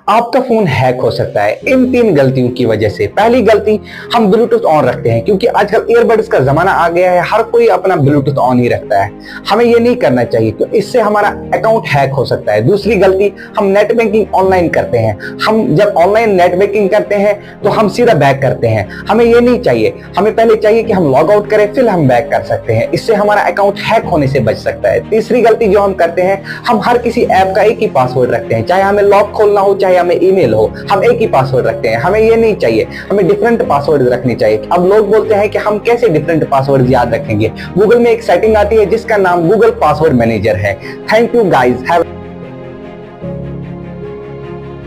आपका phone hack हो सकता है इन 3 गलतियों की वजह से। पहली गलती, हम ब्लूटूथ ऑन रखते हैं, क्योंकि आजकल ईयरबड्स का जमाना आ गया है, हर कोई अपना ब्लूटूथ ऑन ही रखता है। हमें ये नहीं करना चाहिए, तो इससे हमारा अकाउंट हैक हो सकता है। दूसरी गलती, हम नेट बैंकिंग ऑनलाइन करते हैं। हम जब ऑनलाइन नेट बैंकिंग करते हैं तो हम सीधा बैक करते हैं, हमें ये नहीं चाहिए। हमें पहले चाहिए कि हम लॉग आउट करें, फिर हम बैक कर सकते हैं। इससे हमारा अकाउंट हैक होने से बच सकता है। तीसरी गलती जो हम करते हैं, हम हर किसी ऐप का एक ही पासवर्ड रखते हैं, चाहे हमें लॉक खोलना हो चाहे हमें ईमेल हो, हम एक ही पासवर्ड रखते हैं। हमें ये नहीं चाहिए, हमें डिफरेंट पासवर्ड रखनी चाहिए। अब लोग बोलते हैं कि हम कैसे डिफरेंट पासवर्ड याद रखेंगे। गूगल में एक सेटिंग आती है जिसका नाम गूगल पासवर्ड मैनेजर है। Thank you guys, have